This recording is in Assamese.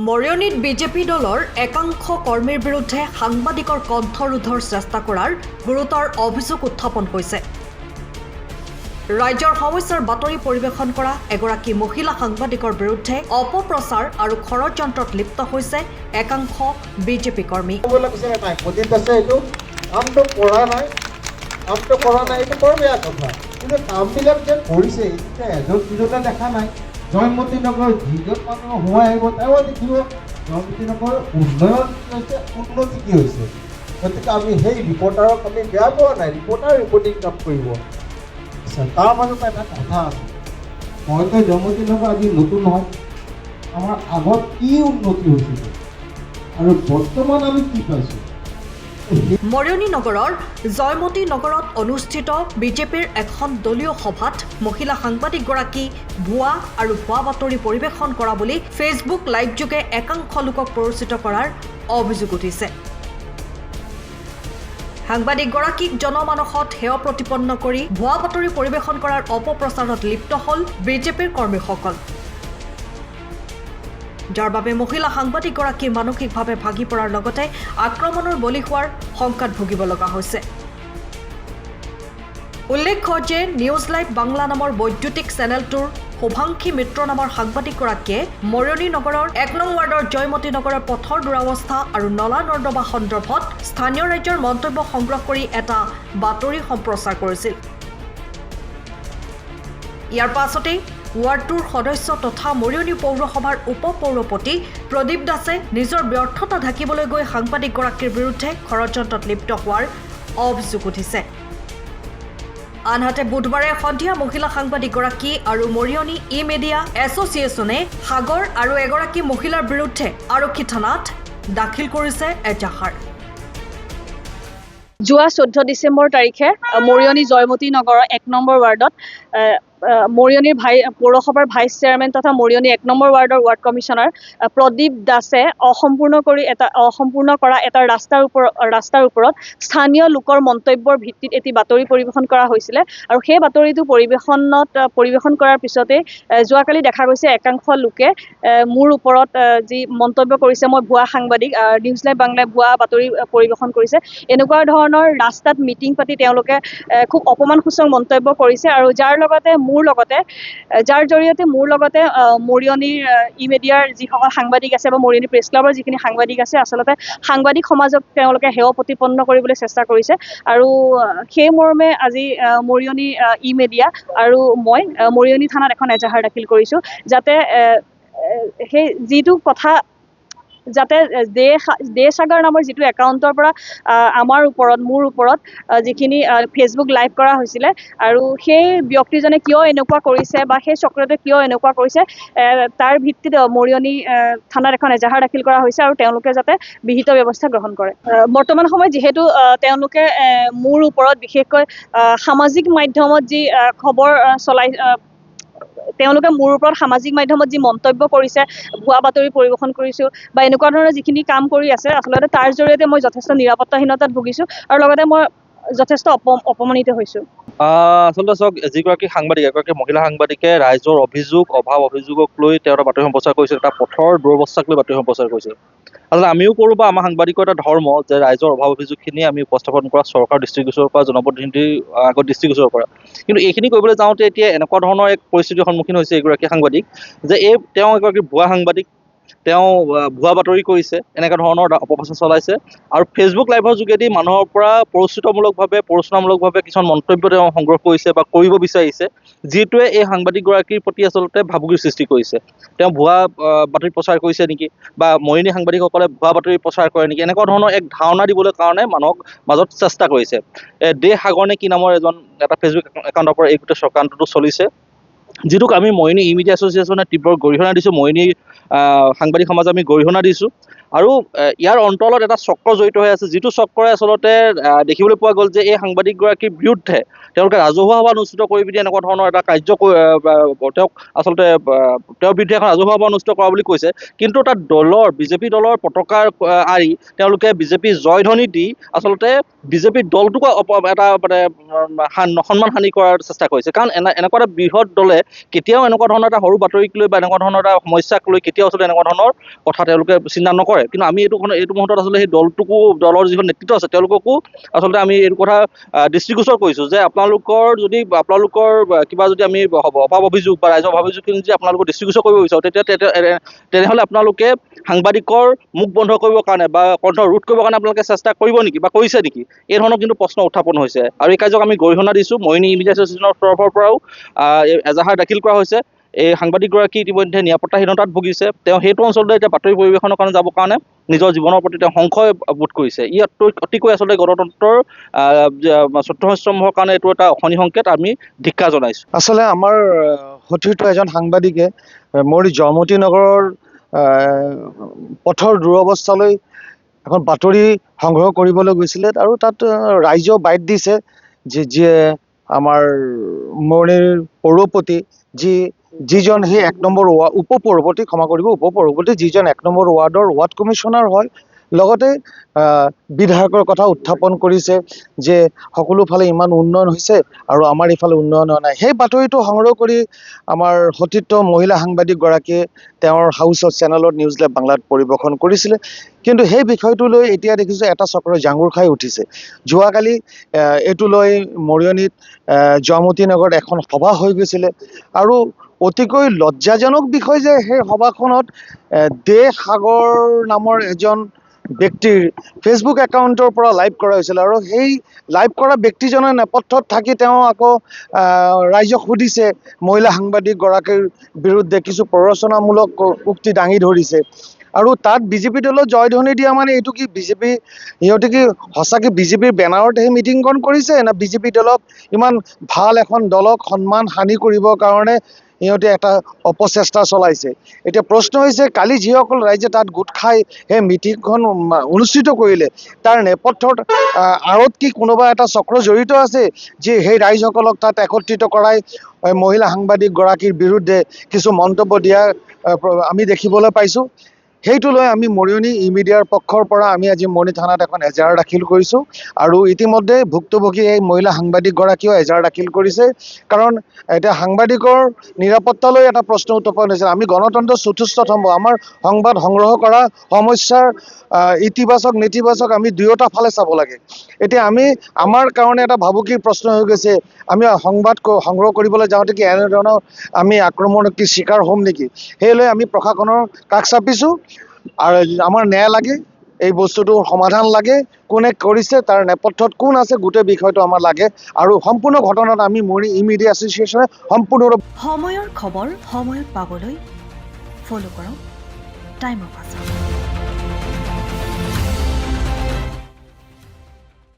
মৰিয়নীত বিজেপি দলৰ একাংশ কৰ্মীৰ বিৰুদ্ধে সাংবাদিকৰ কণ্ঠৰোধৰ চেষ্টা কৰাৰ গুৰুতৰ অভিযোগ উত্থাপন হৈছে। ৰাজ্যৰ সমস্যাৰ বাতৰি পৰিৱেশন কৰা এগৰাকী মহিলা সাংবাদিকৰ বিৰুদ্ধে অপপ্ৰচাৰ আৰু ষড়যন্ত্ৰত লিপ্ত হৈছে একাংশ বিজেপি কৰ্মী। জয়মতী নগৰ যিজন মানুহ সোমাই আহিব তেওঁ দেখিব জয়মতী নগৰ উন্নয়ন উন্নতি কি হৈছে। গতিকে আমি সেই ৰিপৰ্টাৰক আমি বেয়া পোৱা নাই, ৰিপৰ্টাৰ ৰিপৰ্টিং কাম কৰিব। তাৰ মাজত এটা কথা আছে, হয়তো জয়মতী নগৰ আজি নতুন নহয়, আমাৰ আগত কি উন্নতি হৈছিল আৰু বৰ্তমান আমি কি পাইছোঁ। মৰিয়নী নগৰৰ জয়মতী নগৰত অনুষ্ঠিত বিজেপিৰ এখন দলীয় সভাত মহিলা সাংবাদিকগৰাকী ভুৱা আৰু ভুৱা বাতৰি পৰিৱেশন কৰা বুলি ফেচবুক লাইভ যোগে একাংশ লোকক প্ৰৰোচিত কৰাৰ অভিযোগ উঠিছে। সাংবাদিকগৰাকীক জনমানসত হেয় প্ৰতিপন্ন কৰি ভুৱা বাতৰি পৰিৱেশন কৰাৰ অপপ্ৰচাৰত লিপ্ত হ'ল বিজেপিৰ কৰ্মীসকল, যাৰ বাবে মহিলা সাংবাদিকগৰাকী মানসিকভাৱে ভাগি পৰাৰ লগতে আক্ৰমণৰ বলি হোৱাৰ শংকাত ভুগিব লগা হৈছে। উল্লেখ্য যে নিউজ লাইভ বাংলা নামৰ বৈদ্যুতিক চেনেলটোৰ শুভাংশী মিত্ৰ নামৰ সাংবাদিকগৰাকীয়ে মৰিয়নী নগৰৰ ১ নং ৱাৰ্ডৰ জয়মতী নগৰৰ পথৰ দুৰৱস্থা আৰু নলা নৰ্দমা সন্দৰ্ভত স্থানীয় ৰাইজৰ মন্তব্য সংগ্ৰহ কৰি এটা বাতৰি সম্প্ৰচাৰ কৰিছিল। ইয়াৰ পাছতেই ৱাৰ্ডটোৰ সদস্য তথা মৰিয়নী পৌৰসভাৰ উপ পৌৰপতি প্ৰদীপ দাসে নিজৰ ব্যৰ্থতা ঢাকিবলৈ গৈ সাংবাদিকগৰাকীৰ বিৰুদ্ধে ষড়যন্ত্ৰত লিপ্ত হোৱাৰ অভিযোগ উঠিছে। আনহাতে বুধবাৰে সন্ধিয়া মহিলা সাংবাদিকগৰাকী আৰু মৰিয়নী ই মিডিয়া এছ'চিয়েশ্যনে সাগৰ আৰু এগৰাকী মহিলাৰ বিৰুদ্ধে আৰক্ষী থানাত দাখিল কৰিছে এজাহাৰ। যোৱা 14 ডিচেম্বৰ তাৰিখে মৰিয়নী জয়মতী নগৰৰ 1 নম্বৰ ৱাৰ্ডত মৰিয়নীৰ পৌৰসভাৰ ভাইচ চেয়াৰমেন তথা মৰিয়নী 1 নম্বৰ ৱাৰ্ডৰ ৱাৰ্ড কমিশ্যনাৰ প্ৰদীপ দাসে অসম্পূৰ্ণ কৰা এটা ৰাস্তাৰ ওপৰত স্থানীয় লোকৰ মন্তব্যৰ ভিত্তিত এটি বাতৰি পৰিৱেশন কৰা হৈছিলে আৰু সেই বাতৰিটো পৰিৱেশন কৰাৰ পিছতেই যোৱাকালি দেখা গৈছে একাংশ লোকে মোৰ ওপৰত যি মন্তব্য কৰিছে, মই ভুৱা সাংবাদিক, নিউজ লাইভ বাংলাই ভুৱা বাতৰি পৰিৱেশন কৰিছে, এনেকুৱা ধৰণৰ ৰাস্তাত মিটিং পাতি তেওঁলোকে খুব অপমানসূচক মন্তব্য কৰিছে আৰু যাৰ জৰিয়তে মোৰ লগতে মৰিয়নীৰ ই মিডিয়াৰ যিসকল সাংবাদিক আছে বা মৰিয়নী প্ৰেছ ক্লাবৰ যিখিনি সাংবাদিক আছে, আচলতে সাংবাদিক সমাজক তেওঁলোকে হেয় প্ৰতিপন্ন কৰিবলৈ চেষ্টা কৰিছে আৰু সেই মৰ্মে আজি মৰিয়নী ই মিডিয়া আৰু মই মৰিয়নী থানাত এখন এজাহাৰ দাখিল কৰিছোঁ, যাতে সেই যিটো কথা যাতে দেশাগাৰ নামৰ যিটো একাউণ্টৰ পৰা মোৰ ওপৰত যিখিনি ফেচবুক লাইভ কৰা হৈছিলে আৰু সেই ব্যক্তিজনে কিয় এনেকুৱা কৰিছে বা সেই চক্ৰটোৱে কিয় এনেকুৱা কৰিছে তাৰ ভিত্তিত মৰিয়নী থানাত এখন এজাহাৰ দাখিল কৰা হৈছে আৰু তেওঁলোকে যাতে বিহিত ব্যৱস্থা গ্ৰহণ কৰে। বৰ্তমান সময়ত যিহেতু তেওঁলোকে মোৰ ওপৰত বিশেষকৈ সামাজিক মাধ্যমত যি খবৰ তেওঁলোকে মোৰ ওপৰত সামাজিক মাধ্যমত যি মন্তব্য কৰিছে, ভুৱা বাতৰি পৰিৱেশন কৰিছোঁ বা এনেকুৱা ধৰণৰ যিখিনি কাম কৰি আছে, আচলতে তাৰ জৰিয়তে মই যথেষ্ট নিৰাপত্তাহীনতাত ভুগিছোঁ আৰু লগতে মই যথেষ্ট অপমানিত হৈছোঁ। আচলতে চাওক, এগৰাকী মহিলা সাংবাদিকে ৰাইজৰ অভাৱ অভিযোগক লৈ তেওঁ বাতৰি সম্প্ৰচাৰ কৰিছিল, এটা পথৰ দুৰৱস্থাক লৈ বাতৰি সম্প্ৰচাৰ কৰিছিল। আচলতে আমিও কৰোঁ বা আমাৰ সাংবাদিকৰ এটা ধৰ্ম যে ৰাইজৰ অভাৱ অভিযোগখিনি আমি উপস্থাপন কৰা, চৰকাৰ দৃষ্টিগোচৰ কৰা, জনপ্ৰতিনিধিৰ আগত দৃষ্টিগোচৰ কৰা। কিন্তু এইখিনি কৰিবলৈ যাওঁতে এতিয়া এনেকুৱা ধৰণৰ এক পৰিস্থিতিৰ সন্মুখীন হৈছে এগৰাকী সাংবাদিক যে তেওঁ এগৰাকী ভুৱা সাংবাদিক, তেওঁ ভুৱা বাতৰি কৰিছে, এনেকুৱা ধৰণৰ অপপ্ৰচাৰ চলাইছে আৰু ফেচবুক লাইভৰ যোগেদি মানুহৰ পৰা প্ৰৰোচনামূলকভাৱে কিছুমান মন্তব্য তেওঁ সংগ্ৰহ কৰিছে বা কৰিব বিচাৰিছে, যিটোৱে এই সাংবাদিকগৰাকীৰ প্ৰতি আচলতে ভাবুকিৰ সৃষ্টি কৰিছে। তেওঁ ভুৱা বাতৰি প্ৰচাৰ কৰিছে নেকি বা মৰিয়নী সাংবাদিকসকলে ভুৱা বাতৰি প্ৰচাৰ কৰে নেকি, এনেকুৱা ধৰণৰ এক ধাৰণা দিবলৈ কাৰণে মানুহক মাজত চেষ্টা কৰিছে। সাগৰ নে কি নামৰ এটা ফেচবুক একাউণ্টৰ পৰা এই গোটেই চক্ৰান্তটো চলিছে, যিটোক আমি মৰিয়নী ই মিডিয়া এছ'চিয়েশ্যনে তীব্ৰ গৰিহণা দিছোঁ, মৰিয়নী সাংবাদিক সমাজ আমি গৰিহণা দিছোঁ আৰু ইয়াৰ অন্তলত এটা চক্ৰ জড়িত হৈ আছে, যিটো চক্ৰই আচলতে দেখিবলৈ পোৱা গ'ল যে এই সাংবাদিকগৰাকীৰ বিৰুদ্ধে তেওঁলোকে ৰাজহুৱা সভা অনুষ্ঠিত কৰি পিনি এনেকুৱা ধৰণৰ এটা কাৰ্য তেওঁৰ বিৰুদ্ধে এখন ৰাজহুৱা সভা অনুষ্ঠিত কৰা বুলি কৈছে। কিন্তু তাত বিজেপি দলৰ পতাকা আঁৰি তেওঁলোকে বিজেপি জয়ধ্বনি দি আচলতে বিজেপি দলটোক এটা সন্মান হানি কৰাৰ চেষ্টা কৰিছে। কাৰণ এনেকুৱা এটা বৃহৎ দলে দলে কেতিয়াও এনেকুৱা ধৰণৰ এটা সৰু বাতৰিক লৈ বা এনেকুৱা ধৰণৰ এটা সমস্যাক লৈ কেতিয়াও আচলতে এনেকুৱা ধৰণৰ কথা তেওঁলোকে চিন্তা নকৰে। কিন্তু আমি এইটো মুহূৰ্তত আচলতে সেই দলৰ যিখন নেতৃত্ব আছে তেওঁলোককো আচলতে আমি এইটো কথা দৃষ্টিগোচৰ কৰিছোঁ যে আপোনালোকৰ কিবা যদি আমি অভাৱ অভিযোগ বা ৰাইজৰ অভাৱ অভিযোগখিনি যদি আপোনালোকৰ দৃষ্টিগোচৰ কৰিব বিচাৰোঁ তেনেহ'লে আপোনালোকে সাংবাদিকৰ মুখ বন্ধ কৰিবৰ কাৰণে বা কণ্ঠ ৰোধ কৰিবৰ কাৰণে আপোনালোকে চেষ্টা কৰিব নেকি বা কৰিছে নেকি, এই ধৰণৰ কিন্তু প্ৰশ্ন উত্থাপন হৈছে। আৰু এই কাৰ্যক আমি গৰিহণা দিছোঁ। মৰিয়নি মিডিয়া এছ'চিয়েশ্যনৰ তৰফৰ পৰাও এজাহাৰ দাখিল কৰা হৈছে। এই সাংবাদিকগৰাকী ইতিমধ্যে নিৰাপত্তাহীনতাত ভুগিছে। তেওঁ সেইটো অঞ্চললৈ এতিয়া বাতৰি পৰিৱেশনৰ কাৰণে যাবৰ কাৰণে নিজৰ জীৱনৰ প্ৰতি তেওঁ সংশয় বোধ কৰিছে। ই অতিকৈ আচলতে গণতন্ত্ৰৰ চতুৰ্থস্তম্ভৰ কাৰণে এইটো এটা অশনি সংকেত। আমি ধিক্কাৰ জনাইছোঁ। আচলতে আমাৰ সতীৰ্থ এজন সাংবাদিকে মৌৰী জয়মতী নগৰৰ পথৰ দুৰৱস্থালৈ এখন বাতৰি সংগ্ৰহ কৰিবলৈ গৈছিলে আৰু তাত ৰাইজেও বাইট দিছে যে যিয়ে আমাৰ মৌৰীৰ পৌৰপতি যিজন সেই 1 নম্বৰ উপপৌৰপতি যিজন 1 নম্বৰ ৱাৰ্ডৰ ৱাৰ্ড কমিশ্যনাৰ হয়, লগতে বিধায়কৰ কথা উত্থাপন কৰিছে যে সকলো ফালে ইমান উন্নয়ন হৈছে আৰু আমাৰ ইফালে উন্নয়ন হোৱা নাই। সেই বাতৰিটো সংগ্ৰহ কৰি আমাৰ সতীৰ্থ মহিলা সাংবাদিকগৰাকীয়ে তেওঁৰ হাউচৰ চেনেলত নিউজ লেব বাংলাত পৰিৱেশন কৰিছিলে। কিন্তু সেই বিষয়টো লৈ এতিয়া দেখিছোঁ এটা চক্ৰ জাঙুৰ খাই উঠিছে। যোৱাকালি এইটো লৈ মৰিয়নিত জয়মতী নগৰত এখন সভা হৈ গৈছিলে আৰু অতিকৈ লজ্জাজনক বিষয় যে সেই সভাখনত দেশ সাগৰ নামৰ এজন ব্যক্তিৰ ফেচবুক একাউণ্টৰ পৰা লাইভ কৰা হৈছিল আৰু সেই লাইভ কৰা ব্যক্তিজনৰ নেপথ্যত থাকি তেওঁ আকৌ ৰাইজক সুধিছে, মহিলা সাংবাদিকগৰাকীৰ বিৰুদ্ধে কিছু প্ৰৰচনামূলক উক্তি দাঙি ধৰিছে। আৰু তাত বিজেপি দলত জয়ধ্বনি দিয়া মানে এইটো কি সিহঁতে কি সঁচাকৈ বিজেপিৰ বেনাৰতহে মিটিংখন কৰিছে না বিজেপি দলক ইমান ভাল এখন দলক সন্মান হানি কৰিবৰ কাৰণে সিহঁতে এটা অপচেষ্টা চলাইছে। এতিয়া প্ৰশ্ন হৈছে কালি যিসকল ৰাইজে তাত গোট খাই সেই মিটিংখন অনুষ্ঠিত কৰিলে তাৰ নেপথ্যত আঁৰত কি কোনোবা এটা চক্ৰ জড়িত আছে যি সেই ৰাইজসকলক তাত একত্ৰিত কৰাই মহিলা সাংবাদিকগৰাকীৰ বিৰুদ্ধে কিছু মন্তব্য দিয়া আমি দেখিবলৈ পাইছোঁ। সেইটো লৈ আমি মৰিয়নি মিডিয়াৰ পক্ষৰ পৰা আমি আজি মৰিয়নি থানাত এখন এজাহাৰ দাখিল কৰিছোঁ আৰু ইতিমধ্যে ভুক্তভোগী এই মহিলা সাংবাদিকগৰাকীয়েও এজাহাৰ দাখিল কৰিছে। কাৰণ এতিয়া সাংবাদিকৰ নিৰাপত্তালৈ এটা প্ৰশ্ন উত্থাপন হৈছে। আমি গণতন্ত্ৰৰ চতুৰ্থ স্তম্ভ, আমাৰ সংবাদ সংগ্ৰহ কৰা সমস্যাৰ ইতিবাচক নেতিবাচক আমি দুয়োটা ফালে চাব লাগে। এতিয়া আমাৰ কাৰণে এটা ভাবুকিৰ প্ৰশ্ন হৈ গৈছে, আমি সংবাদ সংগ্ৰহ কৰিবলৈ যাওঁতে কি এনেধৰণৰ আমি আক্ৰমণৰ কি চিকাৰ হ'ম নেকি, সেইলৈ আমি প্ৰশাসনৰ কাষ চাপিছোঁ। আৰু আমাৰ ন্যায় লাগে, এই বস্তুটোৰ সমাধান লাগে, কোনে কৰিছে তাৰ নেপথ্যত কোন আছে গোটেই বিষয়টো আমাৰ লাগে আৰু সম্পূৰ্ণ ঘটনাত আমি মৰিয়নি মিডিয়া এছ'চিয়েশ্যনে সম্পূৰ্ণ সময়ৰ খবৰ সময়ত পাবলৈ ফ'ল' কৰক টাইম অফ আছাম।